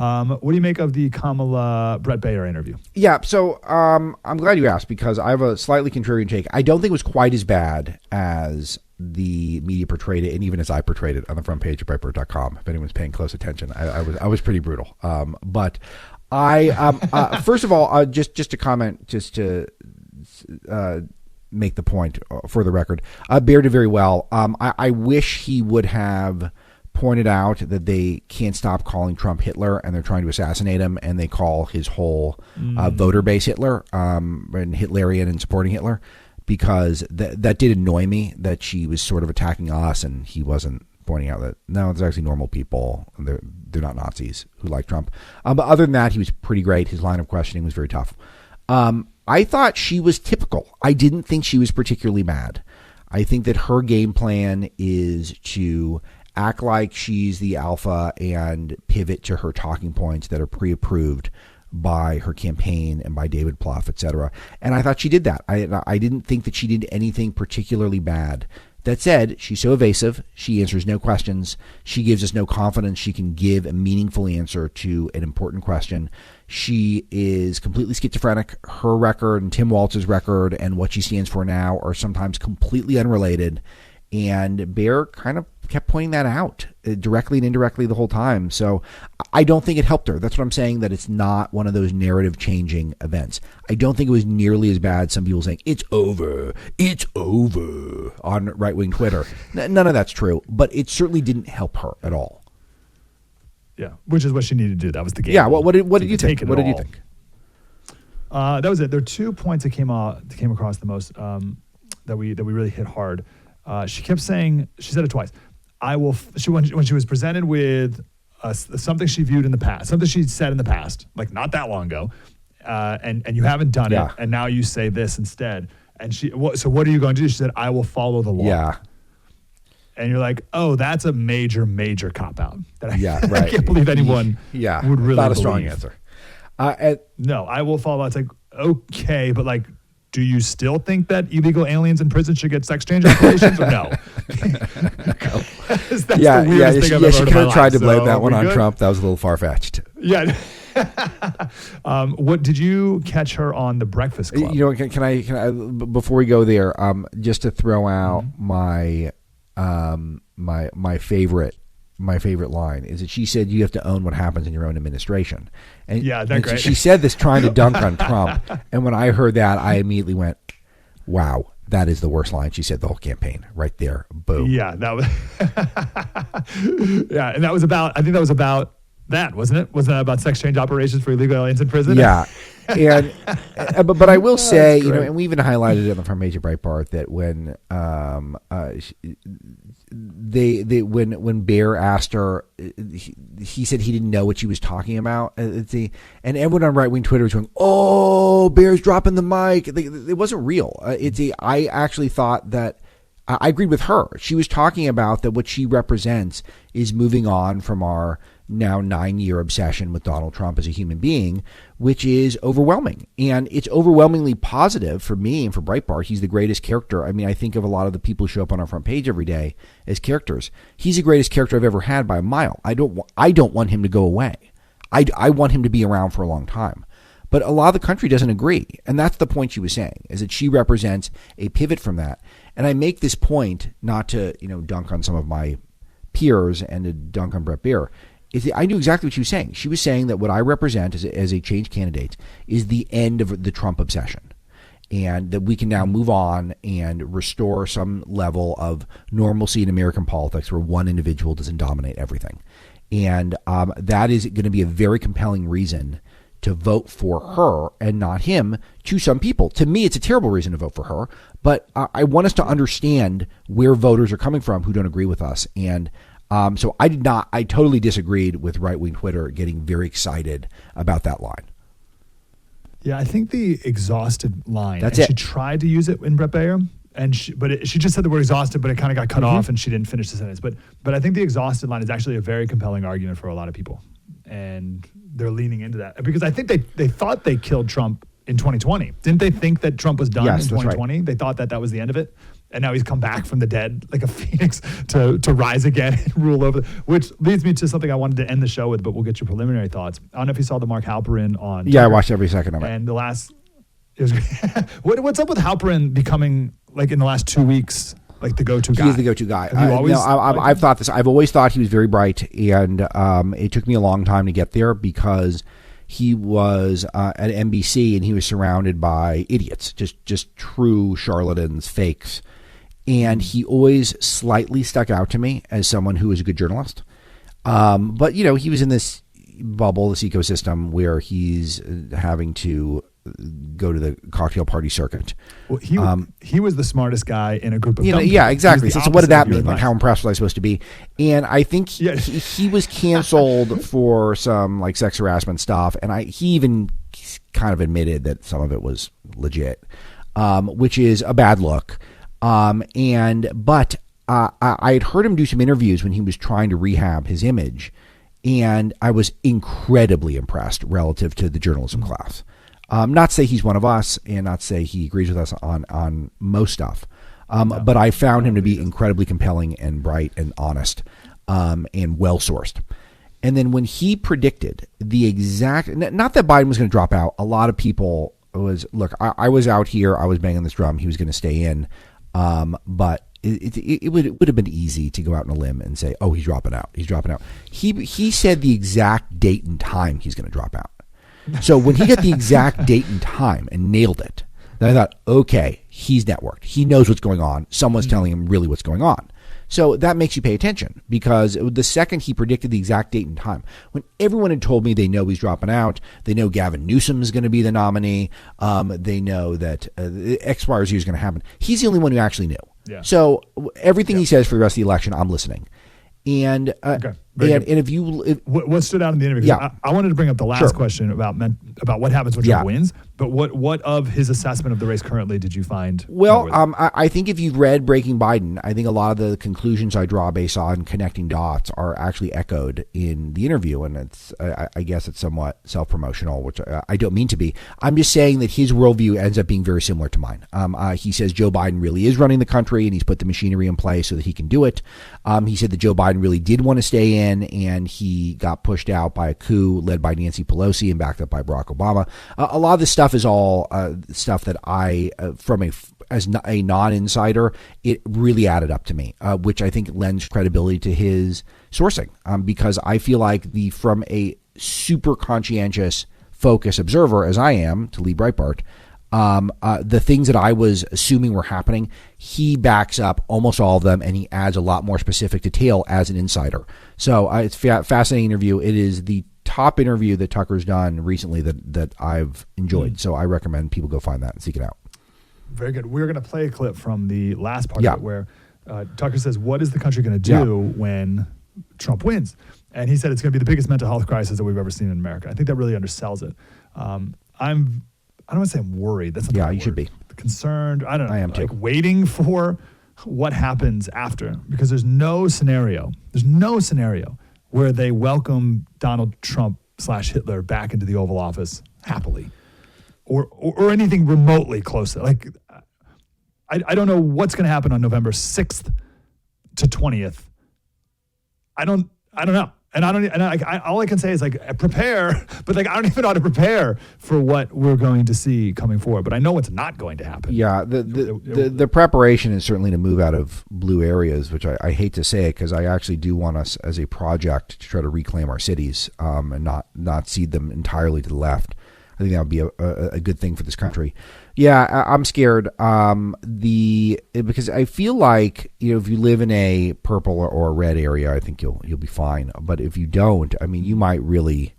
What do you make of the Kamala Bret Baier interview? Yeah, so I'm glad you asked because I have a slightly contrarian take. I don't think it was quite as bad as the media portrayed it, and even as I portrayed it on the front page of Breitbart.com. If anyone's paying close attention, I was pretty brutal. But I first of all, just to comment, just to make the point for the record, Baier did very well. I wish he would have pointed out that they can't stop calling Trump Hitler and they're trying to assassinate him, and they call his whole voter base Hitler and Hitlerian and supporting Hitler, because that did annoy me that she was sort of attacking us and he wasn't pointing out that no, it's actually normal people. They're not Nazis who like Trump. But other than that, he was pretty great. His line of questioning was very tough. I thought she was typical. I didn't think she was particularly mad. I think that her game plan is to act like she's the alpha and pivot to her talking points that are pre-approved by her campaign and by David Plouffe, etc. And I thought she did that. I didn't think that she did anything particularly bad. That said, she's so evasive. She answers no questions. She gives us no confidence she can give a meaningful answer to an important question. She is completely schizophrenic. Her record and Tim Walz's record and what she stands for now are sometimes completely unrelated. And Baier kind of kept pointing that out directly and indirectly the whole time. So I don't think it helped her. That's what I'm saying, that it's not one of those narrative-changing events. I don't think it was nearly as bad. Some people saying, it's over on right-wing Twitter. None of that's true, but it certainly didn't help her at all. Yeah, which is what she needed to do. That was the game. Yeah, what did you think? What did you think? That was it. There are 2 points that came across the most that we really hit hard. She kept saying, she said it twice, when she was presented with something she viewed in the past, something she'd said in the past, like not that long ago, and you haven't done it, and now you say this instead. And so what are you going to do? She said, I will follow the law. Yeah. And you're like, oh, that's a major, major cop-out. Right. I can't believe anyone would really not a strong answer. No, I will follow. It's like, okay, but like, do you still think that illegal aliens in prison should get sex change operations or no? That's the weirdest thing I've ever heard. She could have tried to blame that one on Trump. That was a little far-fetched. Yeah. What did you catch her on the Breakfast Club? You know, can I before we go there, just to throw out my favorite line is that she said you have to own what happens in your own administration. And, that's great. She said this trying to dunk on Trump. And when I heard that, I immediately went, wow, that is the worst line she said the whole campaign right there. Boom. Yeah, that was yeah, and that was about, I think that was about that, wasn't it? Wasn't that about sex change operations for illegal aliens in prison? Yeah. And but I will say, you know, and we even highlighted it on the front page of Breitbart that when when Baier asked her, he said he didn't know what she was talking about. And everyone on right wing Twitter was going, "Oh, Baier's dropping the mic." It wasn't real. I actually thought that. I agreed with her. She was talking about that what she represents is moving on from our now 9-year obsession with Donald Trump as a human being, which is overwhelming. And it's overwhelmingly positive for me and for Breitbart. He's the greatest character. I mean, I think of a lot of the people who show up on our front page every day as characters. He's the greatest character I've ever had by a mile. I don't want him to go away. I want him to be around for a long time. But a lot of the country doesn't agree. And that's the point she was saying, is that she represents a pivot from that. And I make this point not to, dunk on some of my peers and to dunk on Bret Baier. I knew exactly what she was saying. She was saying that what I represent as a change candidate is the end of the Trump obsession, and that we can now move on and restore some level of normalcy in American politics where one individual doesn't dominate everything. And that is going to be a very compelling reason to vote for her and not him to some people. To me, it's a terrible reason to vote for her, but I want us to understand where voters are coming from who don't agree with us. And so I totally disagreed with right-wing Twitter getting very excited about that line. Yeah, I think the exhausted line. That's it. She tried to use it in Bret Baier, but she just said the word exhausted, but it kind of got cut off and she didn't finish the sentence. But I think the exhausted line is actually a very compelling argument for a lot of people. And they're leaning into that because I think they thought they killed Trump in 2020. Didn't they think that Trump was done in 2020? Right. They thought that was the end of it. and now he's come back from the dead like a phoenix to rise again and rule over. Which leads me to something I wanted to end the show with, but we'll get your preliminary thoughts. I don't know if you saw the Mark Halperin on. Yeah, Twitter, I watched every second of it. And the last, it was, what's up with Halperin becoming like in the last 2 weeks like the go-to guy? He's the go-to guy. Have you always I've thought this. I've always thought he was very bright, and it took me a long time to get there because he was at NBC and he was surrounded by idiots, just true charlatans, fakes. And he always slightly stuck out to me as someone who was a good journalist. But, you know, he was in this bubble, this ecosystem where he's having to go to the cocktail party circuit. Well, he was the smartest guy in a group of yeah, exactly. So what did that mean? Like, advice. how impressed was I supposed to be? And I think he was canceled for some like sex harassment stuff, and he even kind of admitted that some of it was legit, which is a bad look. But I had heard him do some interviews when he was trying to rehab his image, and I was incredibly impressed relative to the journalism class. Not to say he's one of us, and not to say he agrees with us on most stuff, but I found him to be incredibly compelling and bright and honest, and well-sourced. And then when he predicted the exact, not that Biden was going to drop out, a lot of people was, look, I was out here, I was banging this drum, he was going to stay in, but it would have been easy to go out on a limb and say, oh, he's dropping out. He said the exact date and time he's going to drop out. So when he got the exact date and time and nailed it, then I thought, okay, he's networked. He knows what's going on. Someone's telling him really what's going on. So that makes you pay attention, because the second he predicted the exact date and time, when everyone had told me they know he's dropping out, they know Gavin Newsom is going to be the nominee, they know that X, Y, or Z is going to happen, he's the only one who actually knew. Yeah. So everything he says for the rest of the election, I'm listening. And Okay. and if what stood out in the interview? Yeah. I wanted to bring up the last question about what happens when Trump wins. But what of his assessment of the race currently did you find? Well, I think if you've read Breaking Biden, I think a lot of the conclusions I draw based on connecting dots are actually echoed in the interview, and it's I guess it's somewhat self-promotional, which I don't mean to be. I'm just saying that his worldview ends up being very similar to mine. He says Joe Biden really is running the country, and he's put the machinery in place so that he can do it. He said that Joe Biden really did want to stay in, and he got pushed out by a coup led by Nancy Pelosi and backed up by Barack Obama. A lot of this stuff is all stuff that I, as a non-insider, it really added up to me, which I think lends credibility to his sourcing, because I feel like from a super conscientious focus observer, as I am, to Lee Breitbart, the things that I was assuming were happening, he backs up almost all of them, and he adds a lot more specific detail as an insider. So it's a fascinating interview. It is the top interview that Tucker's done recently that I've enjoyed. So I recommend people go find that and seek it out. Very good. We're going to play a clip from the last part of it where Tucker says, what is the country going to do when Trump wins? And he said it's going to be the biggest mental health crisis that we've ever seen in America. I think that really undersells it. I don't want to say I'm worried. That's not the right you word. should be. Concerned. I don't know. I am too. Like waiting for what happens after, because there's no scenario where they welcome Donald Trump / Hitler back into the Oval Office happily, or anything remotely close to it. Like, I don't know what's going to happen on November 6th to 20th. I don't know. And all I can say is like prepare, but like I don't even know how to prepare for what we're going to see coming forward. But I know it's not going to happen. Yeah, the preparation is certainly to move out of blue areas, which I hate to say it, because I actually do want us as a project to try to reclaim our cities, and not cede them entirely to the left. I think that would be a good thing for this country. Yeah, I'm scared. Because I feel like, if you live in a purple or a red area, I think you'll be fine. But if you don't, I mean, you might really.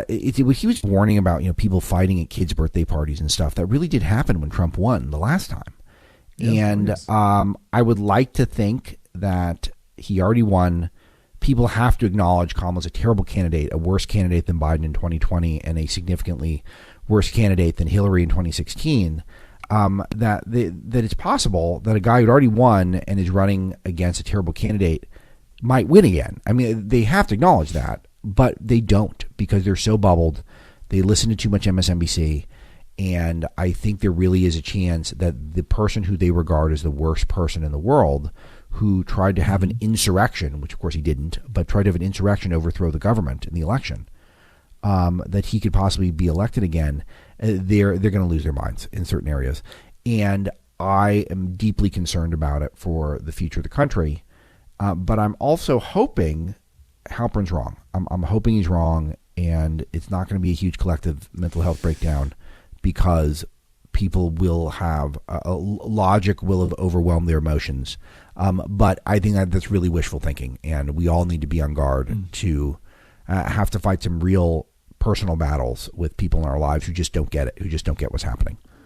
He was warning about people fighting at kids' birthday parties and stuff. That really did happen when Trump won the last time. And I would like to think that he already won. People have to acknowledge Kamala's a terrible candidate, a worse candidate than Biden in 2020, and a significantly worse candidate than Hillary in 2016. That it's possible that a guy who'd already won and is running against a terrible candidate might win again. I mean, they have to acknowledge that, but they don't, because they're so bubbled. They listen to too much MSNBC, And I think there really is a chance that the person who they regard as the worst person in the world, who tried to have an insurrection, which of course he didn't, but tried to have an insurrection, overthrow the government in the election, that he could possibly be elected again, they're going to lose their minds in certain areas. And I am deeply concerned about it for the future of the country. But I'm also hoping Halperin's wrong. I'm hoping he's wrong, and it's not going to be a huge collective mental health breakdown, because people will have logic will have overwhelmed their emotions. But I think that's really wishful thinking, and we all need to be on guard to have to fight some real personal battles with people in our lives who just don't get it, who just don't get what's happening.